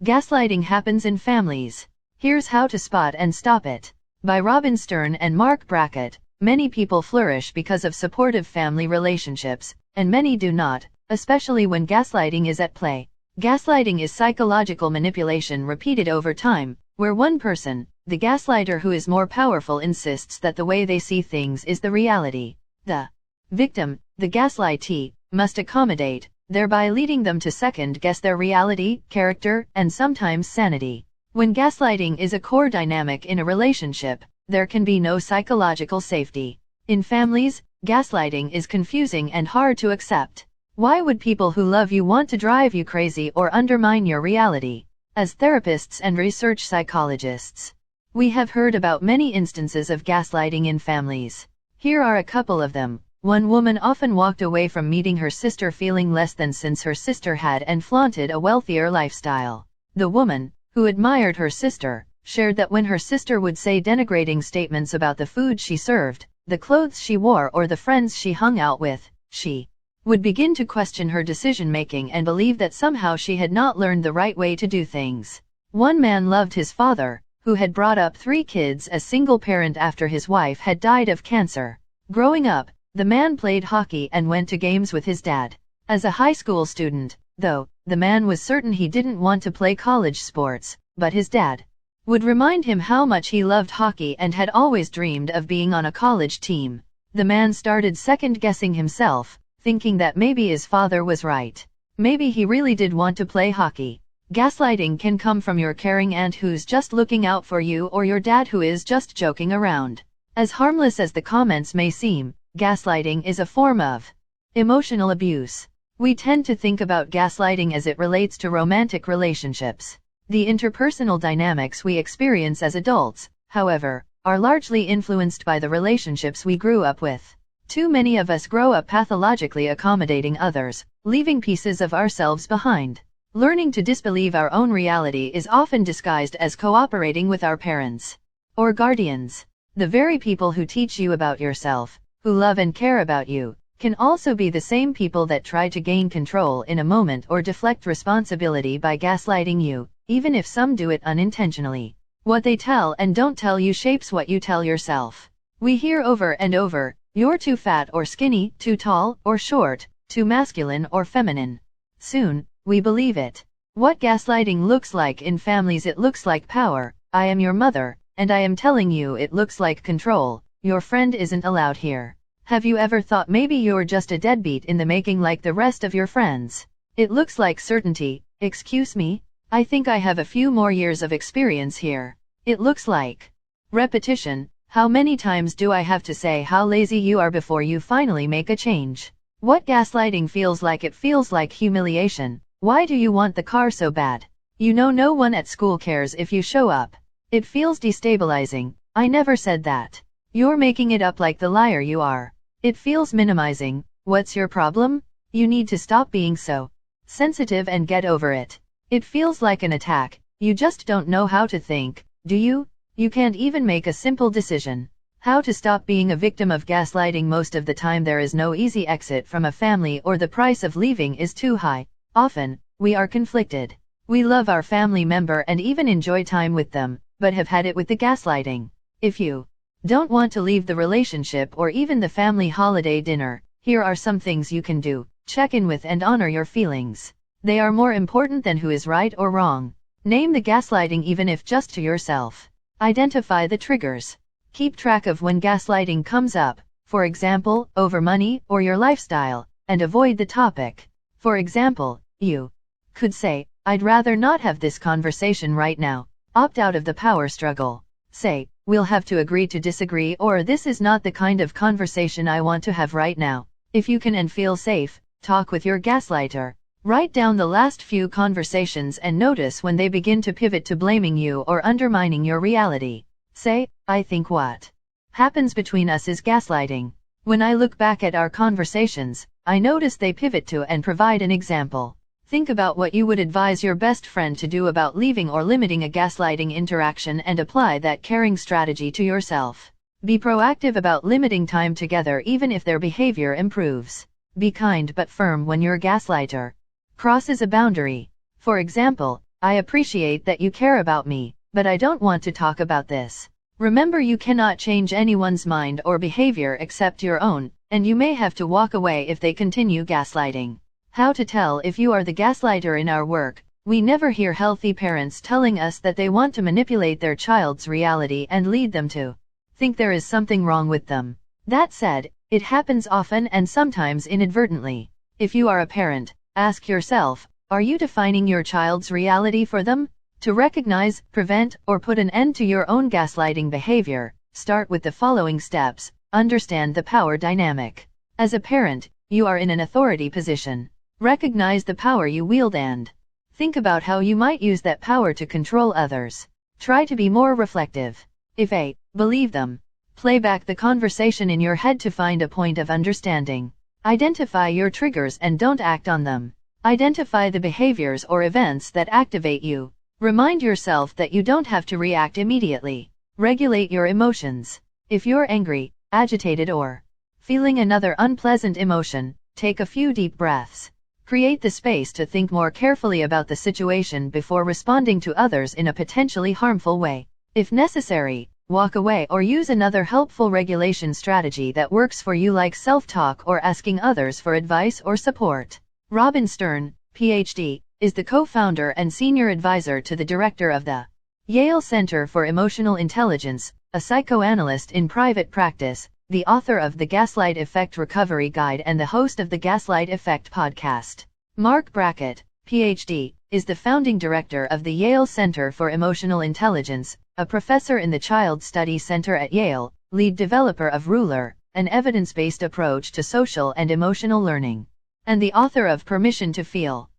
Gaslighting happens in families. Here's how to spot and stop it. By Robin Stern and Mark Brackett. Many people flourish because of supportive family relationships, and many do not, especially when gaslighting is at play. Gaslighting is psychological manipulation repeated over time, where one person, the gaslighter who is more powerful, insists that the way they see things is the reality. The victim, the gaslightee, must accommodate, thereby leading them to second-guess their reality, character, and sometimes sanity. When gaslighting is a core dynamic in a relationship, there can be no psychological safety. In families, gaslighting is confusing and hard to accept. Why would people who love you want to drive you crazy or undermine your reality? As therapists and research psychologists, we have heard about many instances of gaslighting in families. Here are a couple of them. One woman often walked away from meeting her sister feeling less than since her sister had and flaunted a wealthier lifestyle. The woman, who admired her sister, shared that when her sister would say denigrating statements about the food she served, the clothes she wore, or the friends she hung out with, she would begin to question her decision-making and believe that somehow she had not learned the right way to do things. One man loved his father, who had brought up 3 kids as single parent after his wife had died of cancer. Growing up, the man played hockey and went to games with his dad. As a high school student, though, the man was certain he didn't want to play college sports, but his dad would remind him how much he loved hockey and had always dreamed of being on a college team. The man started second-guessing himself, thinking that maybe his father was right. Maybe he really did want to play hockey. Gaslighting can come from your caring aunt who's just looking out for you, or your dad who is just joking around. As harmless as the comments may seem, gaslighting is a form of emotional abuse. We tend to think about gaslighting as it relates to romantic relationships. The interpersonal dynamics we experience as adults, however, are largely influenced by the relationships we grew up with. Too many of us grow up pathologically accommodating others, leaving pieces of ourselves behind. Learning to disbelieve our own reality is often disguised as cooperating with our parents or guardians. The very people who teach you about yourself, who love and care about you, can also be the same people that try to gain control in a moment or deflect responsibility by gaslighting you, even if some do it unintentionally. What they tell and don't tell you shapes what you tell yourself. We hear over and over, "You're too fat or skinny, too tall or short, too masculine or feminine." Soon, we believe it. What gaslighting looks like in families: it looks like power. I am your mother, and I am telling you. It looks like control. Your friend isn't allowed here. Have you ever thought maybe you're just a deadbeat in the making like the rest of your friends? It looks like certainty. Excuse me? I think I have a few more years of experience here. It looks like repetition. How many times do I have to say how lazy you are before you finally make a change? What gaslighting feels like: it feels like humiliation. Why do you want the car so bad? You know no one at school cares if you show up. It feels destabilizing. I never said that. You're making it up like the liar you are. It feels minimizing. What's your problem? You need to stop being so sensitive and get over it. It feels like an attack. You just don't know how to think, do you? You can't even make a simple decision. How to stop being a victim of gaslighting? Most of the time there is no easy exit from a family, or the price of leaving is too high. Often, we are conflicted. We love our family member and even enjoy time with them, but have had it with the gaslighting. If you don't want to leave the relationship or even the family holiday dinner, here are some things you can do. Check in with and honor your feelings. They are more important than who is right or wrong. Name the gaslighting, even if just to yourself. Identify the triggers. Keep track of when gaslighting comes up, for example, over money or your lifestyle, and avoid the topic. For example, you could say, "I'd rather not have this conversation right now." Opt out of the power struggle. Say, "We'll have to agree to disagree," or "This is not the kind of conversation I want to have right now." If you can and feel safe, talk with your gaslighter. Write down the last few conversations and notice when they begin to pivot to blaming you or undermining your reality. Say, "I think what happens between us is gaslighting. When I look back at our conversations, I notice they pivot to," and provide an example. Think about what you would advise your best friend to do about leaving or limiting a gaslighting interaction and apply that caring strategy to yourself. Be proactive about limiting time together even if their behavior improves. Be kind but firm when your gaslighter crosses a boundary. For example, I appreciate that you care about me, but I don't want to talk about this. Remember, you cannot change anyone's mind or behavior except your own, and you may have to walk away if they continue gaslighting. How to tell if you are the gaslighter in our work? We never hear healthy parents telling us that they want to manipulate their child's reality and lead them to think there is something wrong with them. That said, it happens often and sometimes inadvertently. If you are a parent, ask yourself, are you defining your child's reality for them? To recognize, prevent, or put an end to your own gaslighting behavior, start with the following steps. Understand the power dynamic. As a parent, you are in an authority position. Recognize the power you wield and think about how you might use that power to control others. Try to be more reflective. If A, believe them. Play back the conversation in your head to find a point of understanding. Identify your triggers and don't act on them. Identify the behaviors or events that activate you. Remind yourself that you don't have to react immediately. Regulate your emotions. If you're angry, agitated, or feeling another unpleasant emotion, take a few deep breaths. Create the space to think more carefully about the situation before responding to others in a potentially harmful way. If necessary, walk away or use another helpful regulation strategy that works for you, like self-talk or asking others for advice or support. Robin Stern, Ph.D., is the co-founder and senior advisor to the director of the Yale Center for Emotional Intelligence, a psychoanalyst in private practice, the author of the Gaslight Effect Recovery Guide and the host of the Gaslight Effect podcast. Mark Brackett, Ph.D., is the founding director of the Yale Center for Emotional Intelligence, a professor in the Child Study Center at Yale, lead developer of Ruler, an evidence-based approach to social and emotional learning, and the author of Permission to Feel.